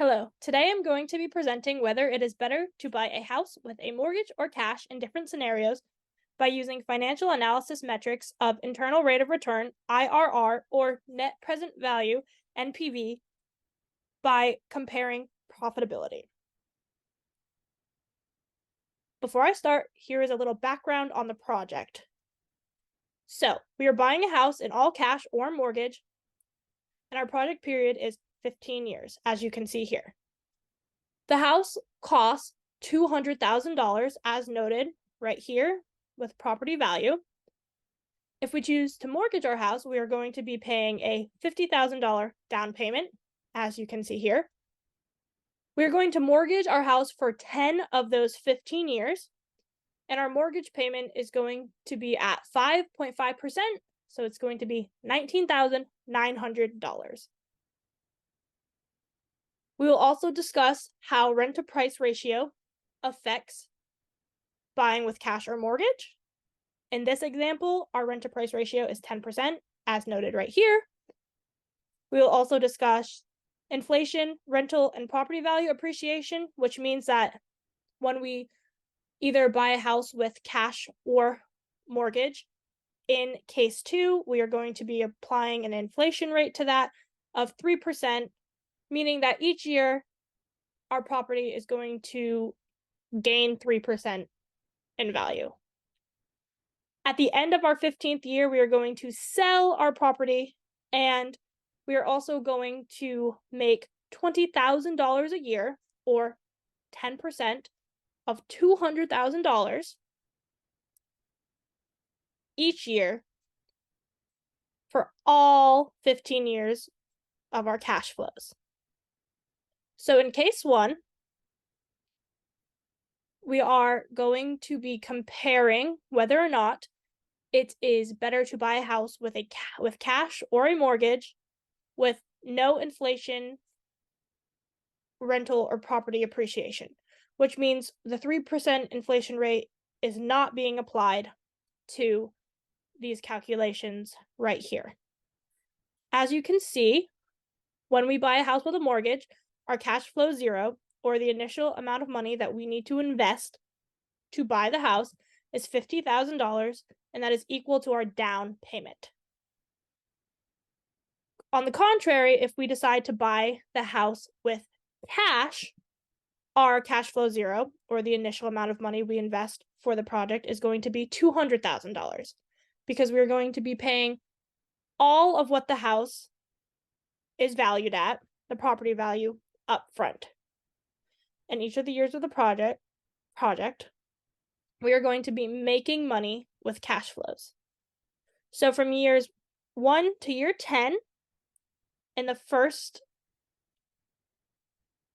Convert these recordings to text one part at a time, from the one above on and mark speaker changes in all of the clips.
Speaker 1: Hello, today I'm going to be presenting whether it is better to buy a house with a mortgage or cash in different scenarios by using financial analysis metrics of internal rate of return, IRR, or net present value, NPV, by comparing profitability. Before I start, here is a little background on the project. So, we are buying a house in all cash or mortgage, and our project period is 15 years, as you can see here. The house costs $200,000 as noted right here with property value. If we choose to mortgage our house, we are going to be paying a $50,000 down payment, as you can see here. We are going to mortgage our house for 10 of those 15 years, and our mortgage payment is going to be at 5.5%, so it's going to be $19,900. We will also discuss how rent-to-price ratio affects buying with cash or mortgage. In this example, our rent-to-price ratio is 10%, as noted right here. We will also discuss inflation, rental, and property value appreciation, which means that when we either buy a house with cash or mortgage, in case 2, we are going to be applying an inflation rate to that of 3%, meaning that each year our property is going to gain 3% in value. At the end of our 15th year, we are going to sell our property, and we are also going to make $20,000 a year, or 10% of $200,000 each year for all 15 years of our cash flows. So in case 1, we are going to be comparing whether or not it is better to buy a house with cash or a mortgage with no inflation, rental, or property appreciation, which means the 3% inflation rate is not being applied to these calculations right here. As you can see, when we buy a house with a mortgage, our cash flow 0, or the initial amount of money that we need to invest to buy the house, is $50,000, and that is equal to our down payment. On the contrary, if we decide to buy the house with cash, our cash flow 0, or the initial amount of money we invest for the project, is going to be $200,000, because we're going to be paying all of what the house is valued at, the property value, up front. In each of the years of the project, we are going to be making money with cash flows. So from years 1 to year 10, in the first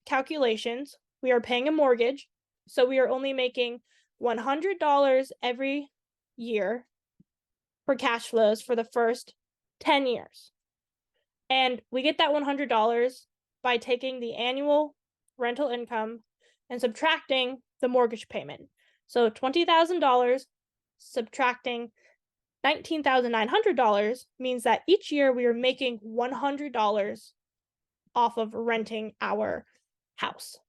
Speaker 1: calculations, we are paying a mortgage, so we are only making $100 every year for cash flows for the first 10 years. And we get that $100 by taking the annual rental income and subtracting the mortgage payment. So $20,000 subtracting $19,900 means that each year we are making $100 off of renting our house.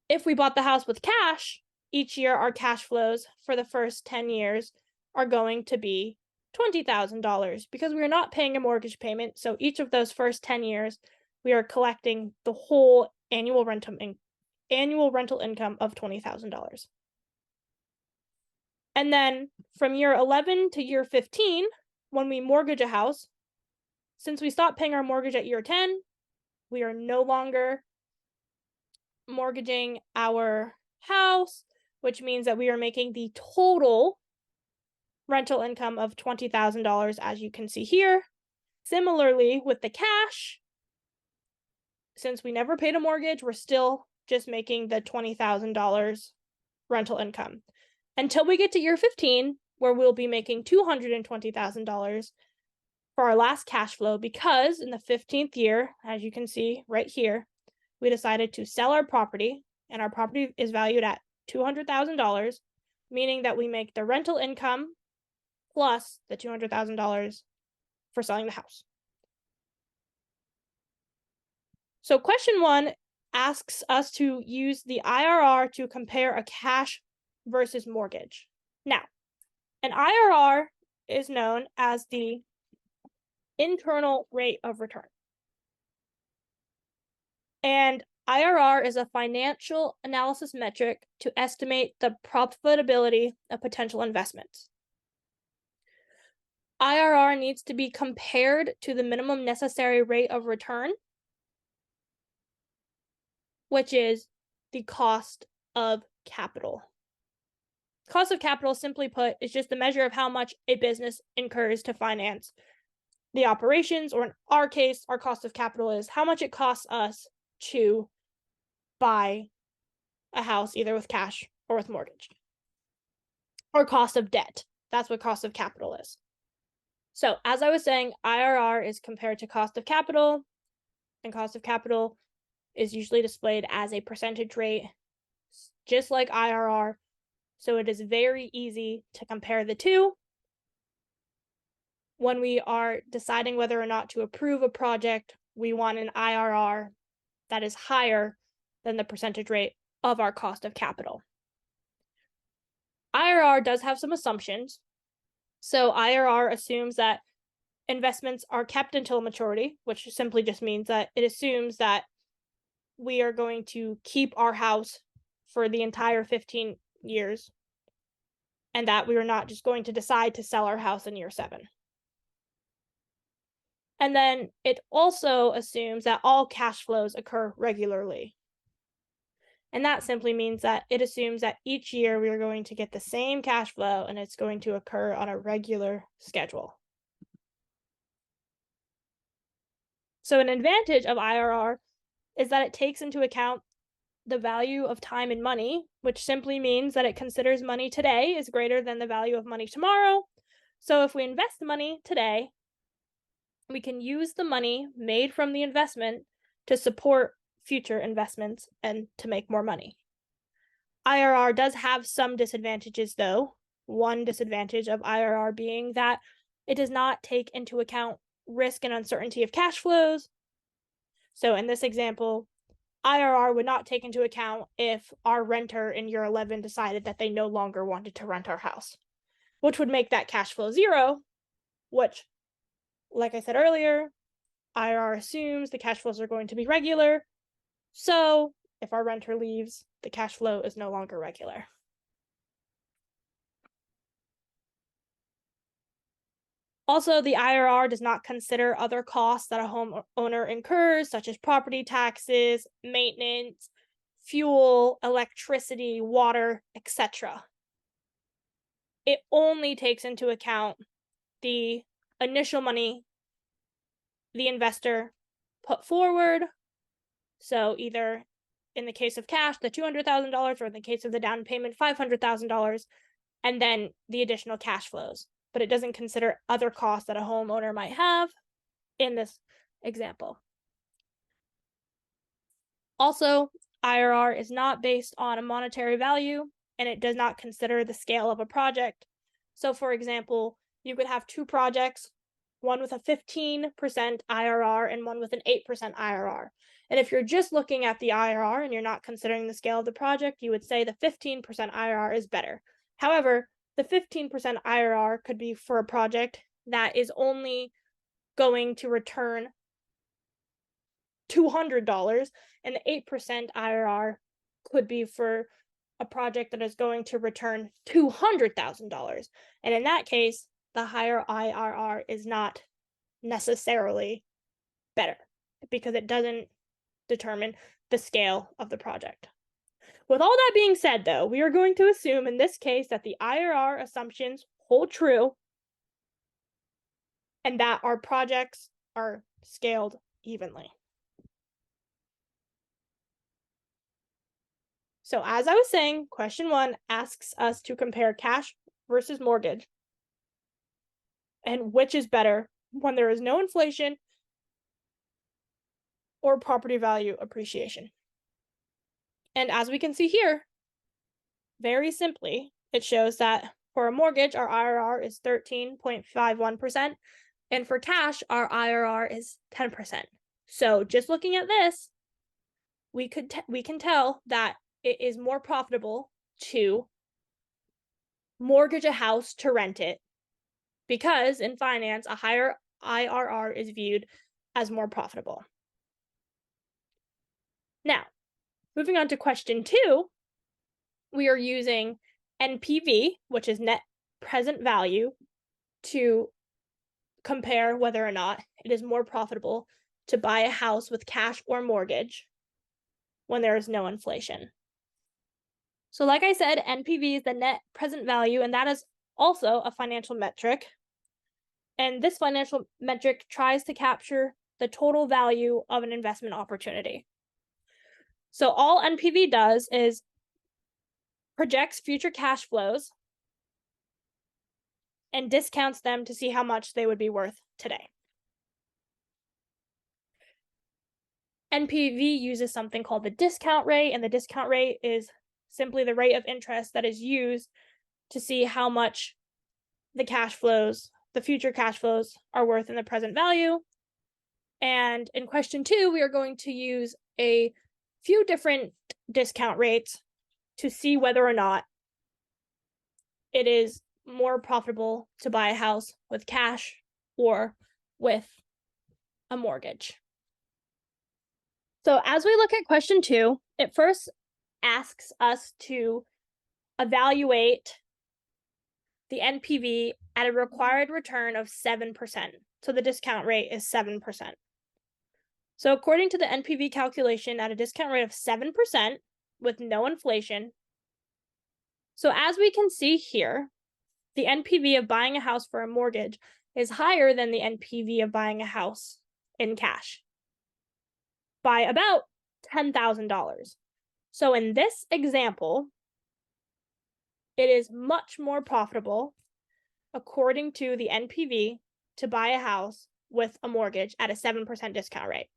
Speaker 1: If we bought the house with cash, each year our cash flows for the first 10 years are going to be $20,000 because we are not paying a mortgage payment. So each of those first 10 years, we are collecting the whole annual rental income of $20,000. And then from year 11 to year 15, when we mortgage a house, since we stopped paying our mortgage at year 10, we are no longer mortgaging our house, which means that we are making the total rental income of $20,000, as you can see here. Similarly, with the cash, since we never paid a mortgage, we're still just making the $20,000 rental income until we get to year 15, where we'll be making $220,000 for our last cash flow, because in the 15th year, as you can see right here, we decided to sell our property, and our property is valued at $200,000, meaning that we make the rental income plus the $200,000 for selling the house. So question 1 asks us to use the IRR to compare a cash versus mortgage. Now, an IRR is known as the internal rate of return. And IRR is a financial analysis metric to estimate the profitability of potential investments. IRR needs to be compared to the minimum necessary rate of return, which is the cost of capital. Cost of capital, simply put, is just the measure of how much a business incurs to finance the operations, or in our case, our cost of capital is how much it costs us to buy a house, either with cash or with mortgage. Or cost of debt. That's what cost of capital is. So, as I was saying, IRR is compared to cost of capital, and cost of capital is usually displayed as a percentage rate, just like IRR. So it is very easy to compare the two when we are deciding whether or not to approve a project. We want an IRR that is higher than the percentage rate of our cost of capital. IRR does have some assumptions. So IRR assumes that investments are kept until maturity, which simply just means that it assumes that we are going to keep our house for the entire 15 years, and that we are not just going to decide to sell our house in year 7. And then it also assumes that all cash flows occur regularly. And that simply means that it assumes that each year we are going to get the same cash flow, and it's going to occur on a regular schedule. So an advantage of IRR is that it takes into account the value of time and money, which simply means that it considers money today is greater than the value of money tomorrow. So if we invest money today, we can use the money made from the investment to support future investments and to make more money. IRR does have some disadvantages, though. One disadvantage of IRR being that it does not take into account risk and uncertainty of cash flows. So in this example, IRR would not take into account if our renter in year 11 decided that they no longer wanted to rent our house, which would make that cash flow 0, which, like I said earlier, IRR assumes the cash flows are going to be regular. So if our renter leaves, the cash flow is no longer regular. Also, the IRR does not consider other costs that a homeowner incurs, such as property taxes, maintenance, fuel, electricity, water, etc. It only takes into account the initial money the investor put forward. So either in the case of cash, the $200,000, or in the case of the down payment, $500,000, and then the additional cash flows. But it doesn't consider other costs that a homeowner might have in this example. Also, IRR is not based on a monetary value, and it does not consider the scale of a project. So for example, you could have 2 projects, one with a 15% IRR and one with an 8% IRR. And if you're just looking at the IRR and you're not considering the scale of the project, you would say the 15% IRR is better. However, the 15% IRR could be for a project that is only going to return $200, and the 8% IRR could be for a project that is going to return $200,000. And in that case, the higher IRR is not necessarily better because it doesn't determine the scale of the project. With all that being said, though, we are going to assume in this case that the IRR assumptions hold true and that our projects are scaled evenly. So as I was saying, question 1 asks us to compare cash versus mortgage and which is better when there is no inflation or property value appreciation. And as we can see here, very simply, it shows that for a mortgage, our IRR is 13.51%, and for cash, our IRR is 10%. So just looking at this, we can tell that it is more profitable to mortgage a house to rent it, because in finance, a higher IRR is viewed as more profitable. Now, moving on to question 2, we are using NPV, which is net present value, to compare whether or not it is more profitable to buy a house with cash or mortgage when there is no inflation. So like I said, NPV is the net present value, and that is also a financial metric. And this financial metric tries to capture the total value of an investment opportunity. So all NPV does is projects future cash flows and discounts them to see how much they would be worth today. NPV uses something called the discount rate, and the discount rate is simply the rate of interest that is used to see how much the future cash flows are worth in the present value. And in question 2, we are going to use a few different discount rates to see whether or not it is more profitable to buy a house with cash or with a mortgage. So as we look at question 2, it first asks us to evaluate the NPV at a required return of 7%. So the discount rate is 7%. So according to the NPV calculation, at a discount rate of 7% with no inflation, so as we can see here, the NPV of buying a house for a mortgage is higher than the NPV of buying a house in cash by about $10,000. So in this example, it is much more profitable, according to the NPV, to buy a house with a mortgage at a 7% discount rate.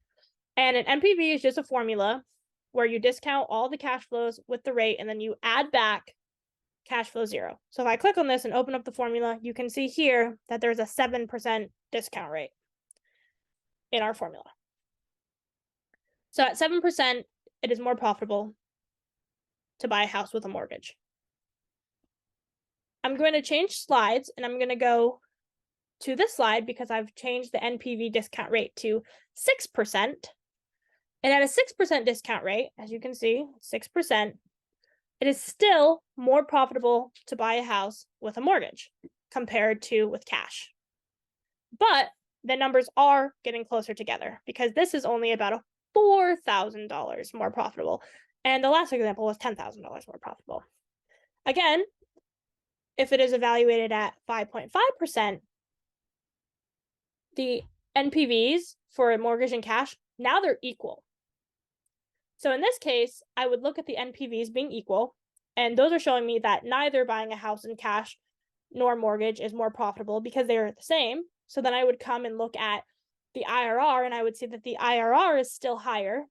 Speaker 1: And an NPV is just a formula where you discount all the cash flows with the rate, and then you add back cash flow 0. So if I click on this and open up the formula, you can see here that there's a 7% discount rate in our formula. So at 7%, it is more profitable to buy a house with a mortgage. I'm going to change slides, and I'm going to go to this slide because I've changed the NPV discount rate to 6%. And at a 6% discount rate, as you can see, 6%, it is still more profitable to buy a house with a mortgage compared to with cash. But the numbers are getting closer together because this is only about $4,000 more profitable. And the last example was $10,000 more profitable. Again, if it is evaluated at 5.5%, the NPVs for a mortgage and cash, now they're equal. So in this case, I would look at the NPVs being equal, and those are showing me that neither buying a house in cash nor mortgage is more profitable because they're the same. So then I would come and look at the IRR, and I would see that the IRR is still higher.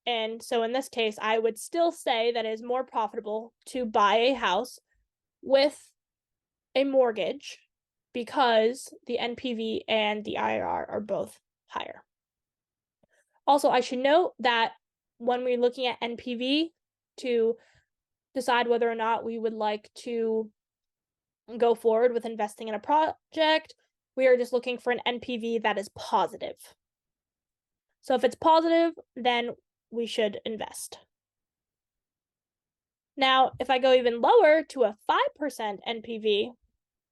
Speaker 1: And so in this case, I would still say that it is more profitable to buy a house with a mortgage because the NPV and the IRR are both higher. Also, I should note that when we're looking at NPV to decide whether or not we would like to go forward with investing in a project, we are just looking for an NPV that is positive. So if it's positive, then we should invest. Now, if I go even lower to a 5% NPV,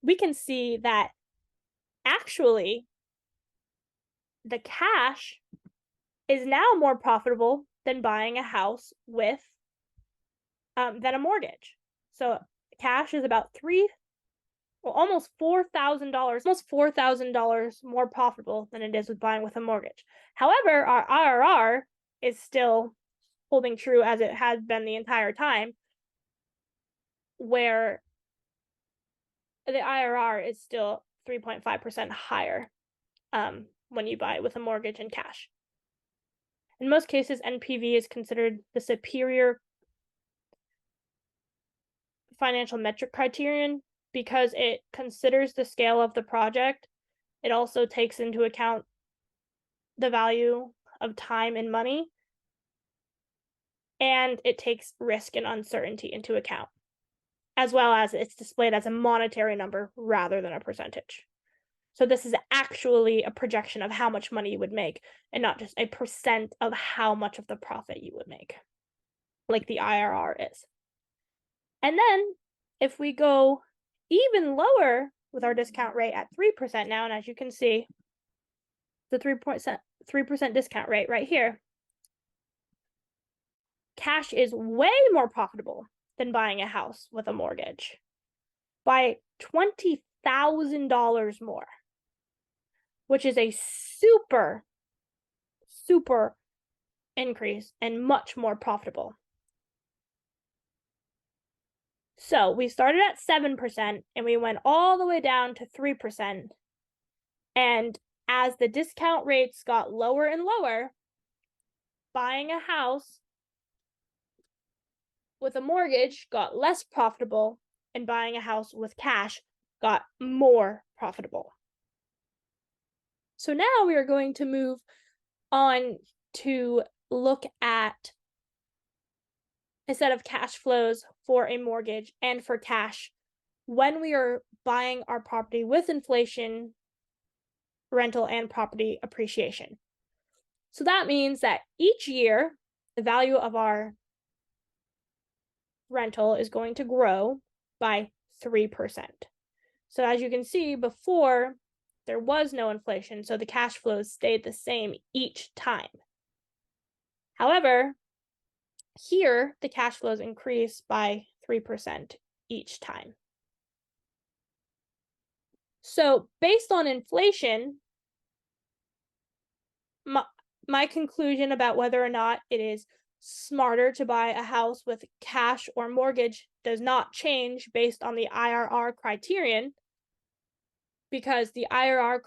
Speaker 1: we can see that actually the cash is now more profitable than buying a house with than a mortgage. So cash is about almost $4,000 more profitable than it is with buying with a mortgage. However, our IRR is still holding true as it has been the entire time, where the IRR is still 3.5% higher when you buy with a mortgage and cash. In most cases, NPV is considered the superior financial metric criterion because it considers the scale of the project. It also takes into account the value of time and money. and it takes risk and uncertainty into account, as well as it's displayed as a monetary number rather than a percentage. So this is actually a projection of how much money you would make and not just a percent of how much of the profit you would make, like the IRR is. And then if we go even lower with our discount rate at 3% now, and as you can see, the 3% discount rate right here, cash is way more profitable than buying a house with a mortgage by $20,000 more, which is a super increase and much more profitable. So we started at 7% and we went all the way down to 3%. And as the discount rates got lower and lower, buying a house with a mortgage got less profitable, and buying a house with cash got more profitable. So now we are going to move on to look at a set of cash flows for a mortgage and for cash when we are buying our property with inflation, rental, and property appreciation. So that means that each year, the value of our rental is going to grow by 3%. So as you can see, before there was no inflation, so the cash flows stayed the same each time. However, here the cash flows increase by 3% each time. So based on inflation, my conclusion about whether or not it is smarter to buy a house with cash or mortgage does not change based on the IRR criterion, because the IRR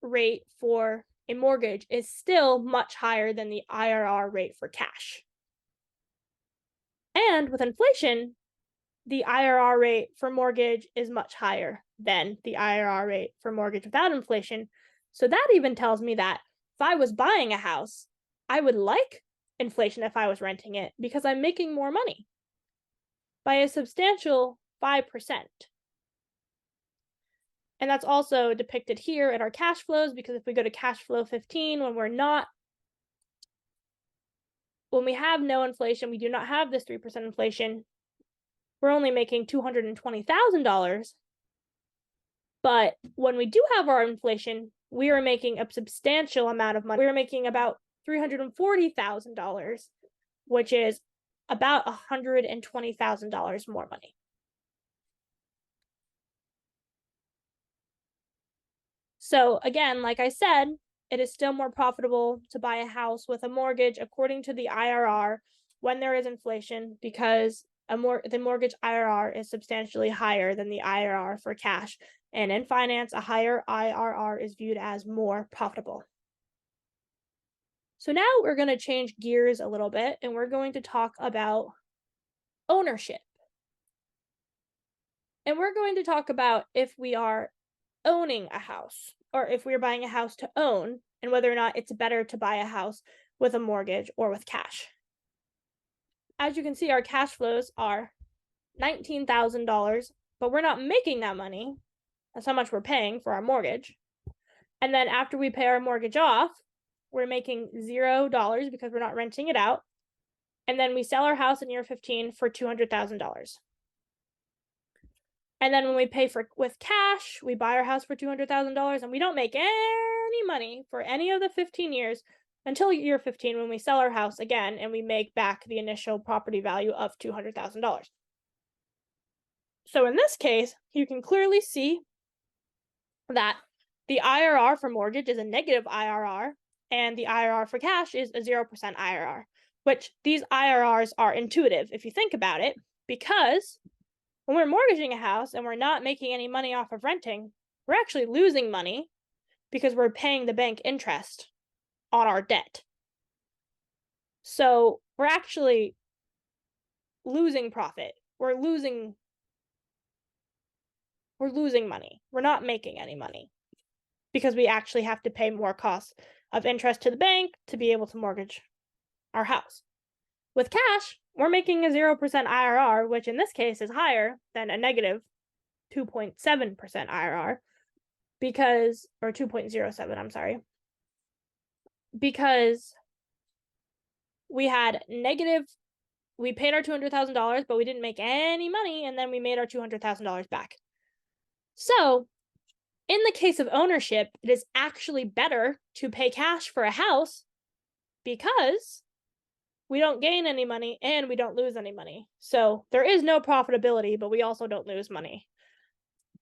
Speaker 1: rate for a mortgage is still much higher than the IRR rate for cash. And with inflation, the IRR rate for mortgage is much higher than the IRR rate for mortgage without inflation. So that even tells me that if I was buying a house, I would like inflation if I was renting it, because I'm making more money by a substantial 5%. And that's also depicted here in our cash flows, because if we go to cash flow 15, when we have no inflation, we do not have this 3% inflation, we're only making $220,000. But when we do have our inflation, we are making a substantial amount of money. We're making about $340,000, which is about $120,000 more money. So again, like I said, it is still more profitable to buy a house with a mortgage according to the IRR when there is inflation, because the mortgage IRR is substantially higher than the IRR for cash. And in finance, a higher IRR is viewed as more profitable. So now we're going to change gears a little bit, and we're going to talk about ownership. And we're going to talk about if we are owning a house, or if we're buying a house to own, and whether or not it's better to buy a house with a mortgage or with cash. As you can see, our cash flows are $19,000, but we're not making that money. That's how much we're paying for our mortgage. And then after we pay our mortgage off, we're making $0 because we're not renting it out. And then we sell our house in year 15 for $200,000. And then when we pay with cash, we buy our house for $200,000, and we don't make any money for any of the 15 years until year 15, when we sell our house again and we make back the initial property value of $200,000. So in this case, you can clearly see that the IRR for mortgage is a negative IRR, and the IRR for cash is a 0% IRR, which these IRRs are intuitive if you think about it, because when we're mortgaging a house and we're not making any money off of renting, we're actually losing money because we're paying the bank interest on our debt. So we're actually losing profit. We're losing money. We're not making any money because we actually have to pay more costs of interest to the bank to be able to mortgage our house. With cash, we're making a 0% IRR, which in this case is higher than a negative 2.7% IRR because, or 2.07, I'm sorry, because we had negative, we paid our $200,000, but we didn't make any money, and then we made our $200,000 back. So in the case of ownership, it is actually better to pay cash for a house because we don't gain any money and we don't lose any money. So there is no profitability, but we also don't lose money.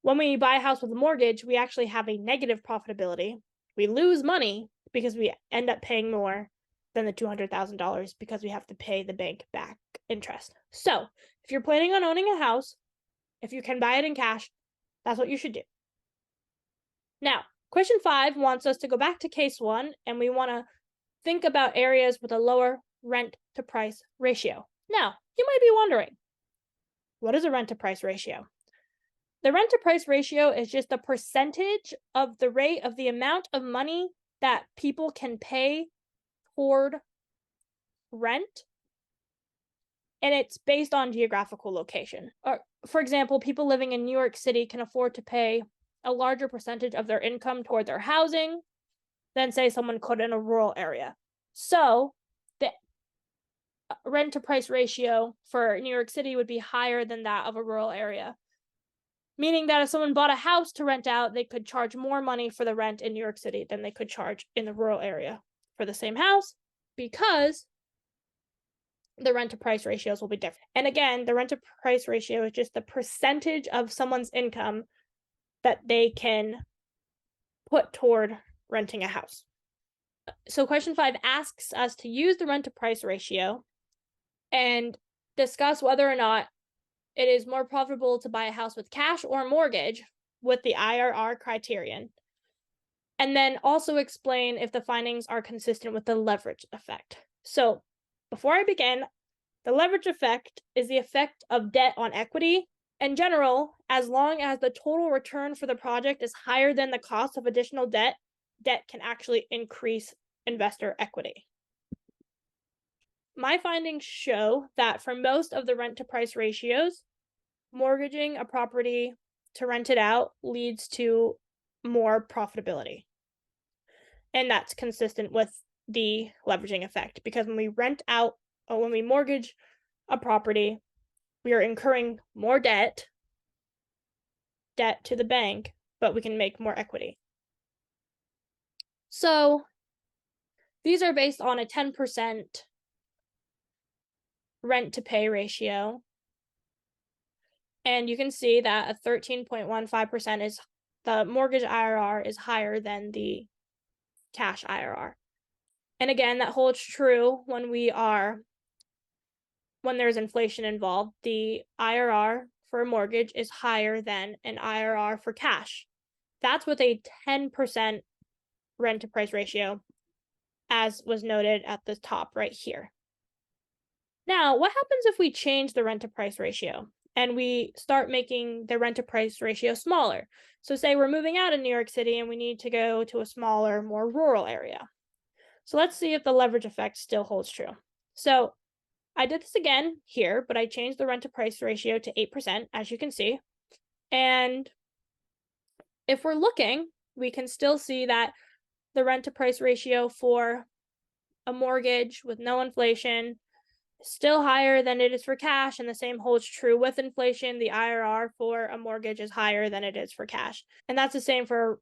Speaker 1: When we buy a house with a mortgage, we actually have a negative profitability. We lose money because we end up paying more than the $200,000 because we have to pay the bank back interest. So if you're planning on owning a house, if you can buy it in cash, that's what you should do. Now, question 5 wants us to go back to case 1, and we want to think about areas with a lower rent to price ratio. Now, you might be wondering, what is a rent to price ratio? The rent to price ratio is just a percentage of the rate of the amount of money that people can pay toward rent, and it's based on geographical location. Or, for example, people living in New York City can afford to pay a larger percentage of their income toward their housing than, say, someone could in a rural area. So the rent to price ratio for New York City would be higher than that of a rural area, meaning that if someone bought a house to rent out, they could charge more money for the rent in New York City than they could charge in the rural area for the same house, because the rent to price ratios will be different. And again, the rent to price ratio is just the percentage of someone's income that they can put toward renting a house. So question 5 asks us to use the rent to price ratio and discuss whether or not it is more profitable to buy a house with cash or mortgage with the IRR criterion. And then also explain if the findings are consistent with the leverage effect. So before I begin, the leverage effect is the effect of debt on equity. In general, as long as the total return for the project is higher than the cost of additional debt, debt can actually increase investor equity. My findings show that for most of the rent to price ratios, mortgaging a property to rent it out leads to more profitability. And that's consistent with the leveraging effect, because when we rent out or when we mortgage a property, we are incurring more debt to the bank, but we can make more equity. So these are based on a 10% rent to pay ratio. And you can see that a 13.15% is the mortgage IRR is higher than the cash IRR. And again, that holds true when there's inflation involved. The IRR for a mortgage is higher than an IRR for cash. That's with a 10% rent to price ratio, as was noted at the top right here. Now, what happens if we change the rent to price ratio and we start making the rent to price ratio smaller? So say we're moving out of New York City and we need to go to a smaller, more rural area. So let's see if the leverage effect still holds true. So I did this again here, but I changed the rent to price ratio to 8%, as you can see. And if we're looking, we can still see that the rent to price ratio for a mortgage with no inflation is still higher than it is for cash, and the same holds true with inflation. The IRR for a mortgage is higher than it is for cash. And that's the same for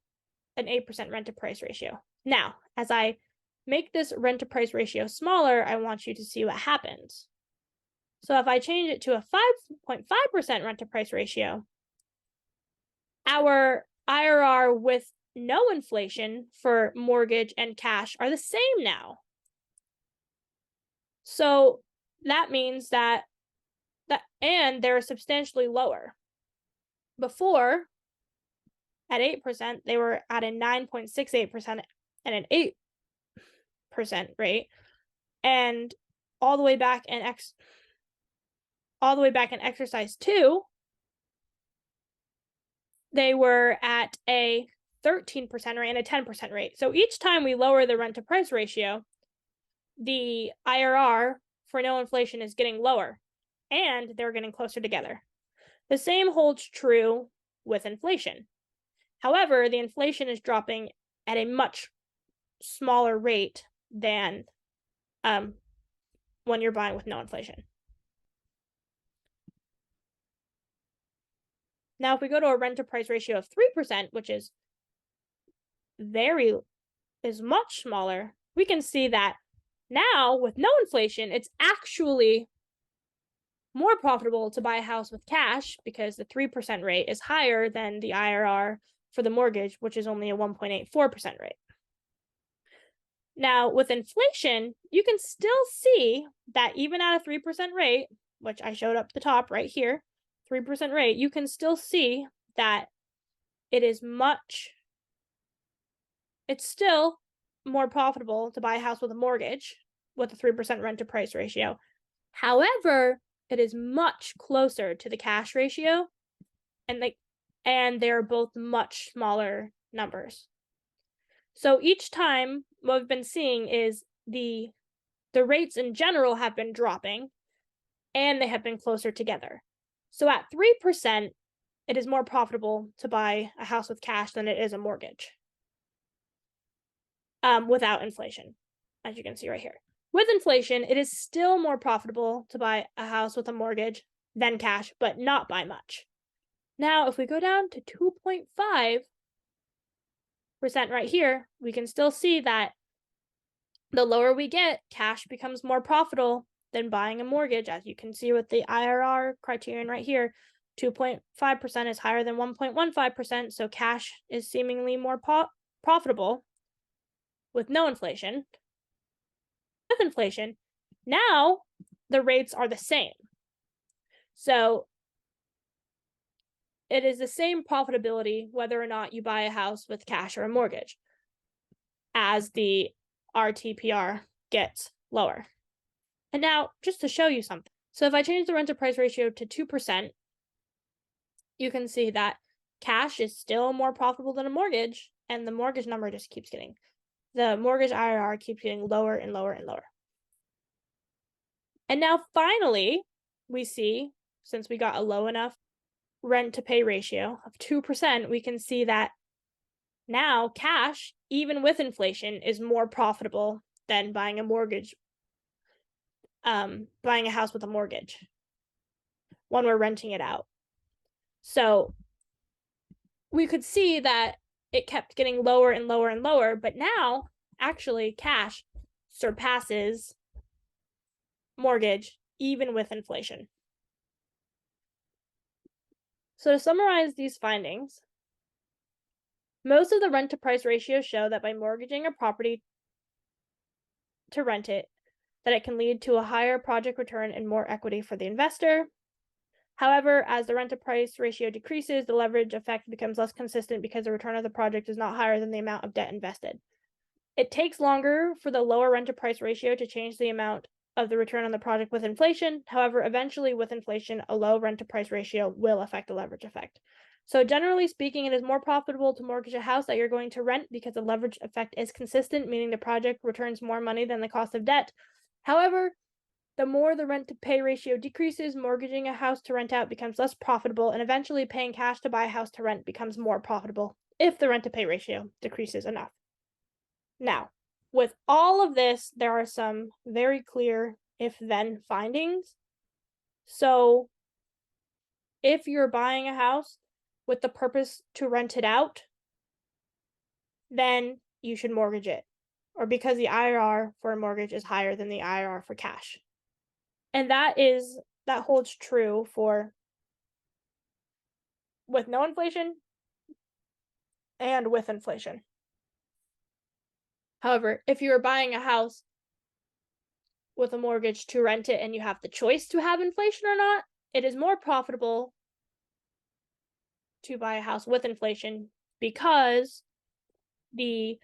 Speaker 1: an 8% rent to price ratio. Now, as I make this rent to price ratio smaller, I want you to see what happens. So if I change it to a 5.5% rent to price ratio, our IRR with no inflation for mortgage and cash are the same now. So that means that and they're substantially lower. Before, at 8%, they were at a 9.68% and an 8% rate, and all the way back in exercise 2, they were at a 13% rate and a 10% rate. So each time we lower the rent to price ratio, the IRR for no inflation is getting lower, and they're getting closer together. The same holds true with inflation. However, the inflation is dropping at a much smaller rate than when you're buying with no inflation. Now, if we go to a rent-to-price ratio of 3%, which is much smaller, we can see that now with no inflation, it's actually more profitable to buy a house with cash because the 3% rate is higher than the IRR for the mortgage, which is only a 1.84% rate. Now, with inflation, you can still see that even at a 3% rate, which I showed up the top right here, 3% rate, you can still see that it's still more profitable to buy a house with a mortgage with a 3% rent to price ratio. However, it is much closer to the cash ratio, and they're both much smaller numbers. So each time, what we've been seeing is the rates in general have been dropping, and they have been closer together. So at 3%, it is more profitable to buy a house with cash than it is a mortgage without inflation, as you can see right here. With inflation, it is still more profitable to buy a house with a mortgage than cash, but not by much. Now, if we go down to 2.5% right here, we can still see that the lower we get, cash becomes more profitable than buying a mortgage, as you can see with the IRR criterion right here. 2.5% is higher than 1.15%, so cash is seemingly more profitable with no inflation. With inflation, now the rates are the same. So it is the same profitability whether or not you buy a house with cash or a mortgage as the RTPR gets lower. And now, just to show you something. So if I change the rent-to-price ratio to 2%, you can see that cash is still more profitable than a mortgage, and the mortgage number just keeps getting, the mortgage IRR keeps getting lower and lower and lower. And now finally, we see, since we got a low enough rent-to-pay ratio of 2%, we can see that now cash, even with inflation, is more profitable than buying a mortgage, buying a house with a mortgage when we're renting it out. So we could see that it kept getting lower and lower and lower, but now actually cash surpasses mortgage even with inflation. So to summarize these findings, most of the rent-to-price ratios show that by mortgaging a property to rent it, that it can lead to a higher project return and more equity for the investor. However, as the rent-to-price ratio decreases, the leverage effect becomes less consistent because the return of the project is not higher than the amount of debt invested. It takes longer for the lower rent-to-price ratio to change the amount of the return on the project with inflation. However, eventually with inflation, a low rent-to-price ratio will affect the leverage effect. So generally speaking, it is more profitable to mortgage a house that you're going to rent because the leverage effect is consistent, meaning the project returns more money than the cost of debt. However, the more the rent-to-pay ratio decreases, mortgaging a house to rent out becomes less profitable, and eventually paying cash to buy a house to rent becomes more profitable if the rent-to-pay ratio decreases enough. Now, with all of this, there are some very clear if-then findings. So if you're buying a house with the purpose to rent it out, then you should mortgage it, or because the IRR for a mortgage is higher than the IRR for cash. And that holds true for with no inflation and with inflation. However, if you are buying a house with a mortgage to rent it and you have the choice to have inflation or not, it is more profitable to buy a house with inflation because the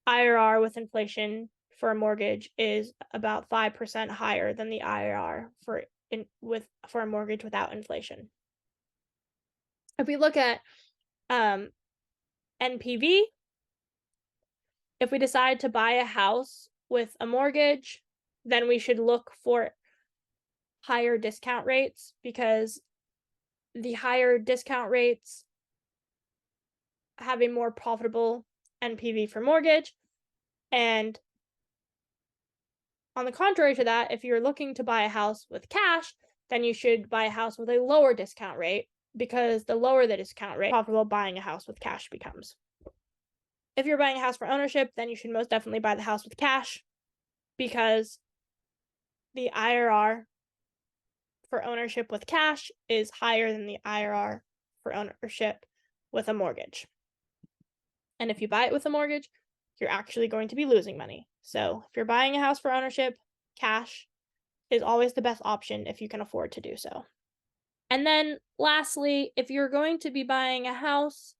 Speaker 1: IRR with inflation for a mortgage is about 5% higher than the IRR for a mortgage without inflation. If we look at NPV, if we decide to buy a house with a mortgage, then we should look for higher discount rates, because the higher discount rates have a more profitable NPV for mortgage. And on the contrary to that, if you're looking to buy a house with cash, then you should buy a house with a lower discount rate, because the lower the discount rate, profitable buying a house with cash becomes. If you're buying a house for ownership, then you should most definitely buy the house with cash, because the IRR for ownership with cash is higher than the IRR for ownership with a mortgage. And if you buy it with a mortgage, you're actually going to be losing money. So if you're buying a house for ownership, cash is always the best option if you can afford to do so. And then lastly, if you're going to be buying a house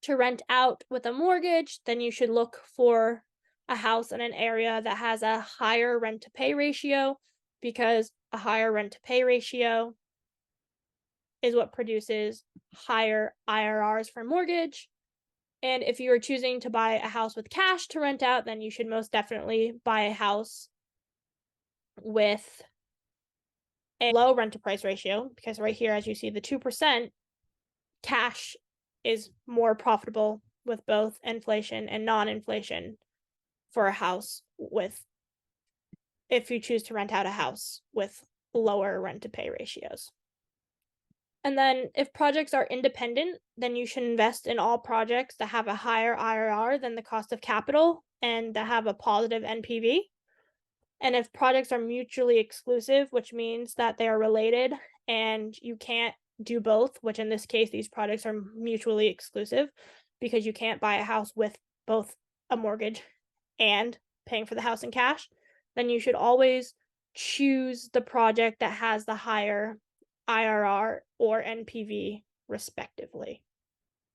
Speaker 1: to rent out with a mortgage, then you should look for a house in an area that has a higher rent to pay ratio, because a higher rent to pay ratio is what produces higher IRRs for mortgage. And if you are choosing to buy a house with cash to rent out, then you should most definitely buy a house with a low rent to price ratio, because right here, as you see, the 2%, cash is more profitable with both inflation and non-inflation for a house with, if you choose to rent out a house with lower rent to pay ratios. And then if projects are independent, then you should invest in all projects that have a higher IRR than the cost of capital and that have a positive NPV. And if projects are mutually exclusive, which means that they are related and you can't do both, which in this case, these projects are mutually exclusive, because you can't buy a house with both a mortgage and paying for the house in cash, then you should always choose the project that has the higher IRR or NPV, respectively.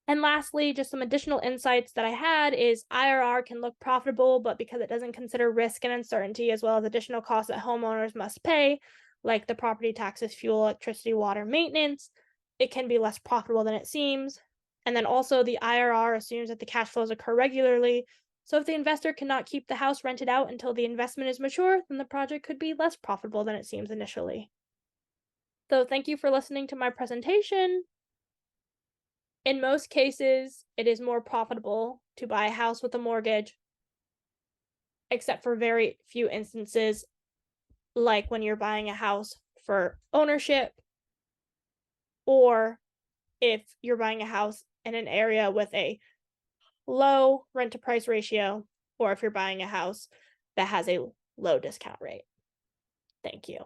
Speaker 1: And lastly, just some additional insights that I had is IRR can look profitable, but because it doesn't consider risk and uncertainty, as well as additional costs that homeowners must pay, like the property taxes, fuel, electricity, water, maintenance, it can be less profitable than it seems. And then also the IRR assumes that the cash flows occur regularly. So if the investor cannot keep the house rented out until the investment is mature, then the project could be less profitable than it seems initially. So thank you for listening to my presentation. In most cases, it is more profitable to buy a house with a mortgage, except for very few instances, like when you're buying a house for ownership, or if you're buying a house in an area with a low rent to price ratio, or if you're buying a house that has a low discount rate. Thank you.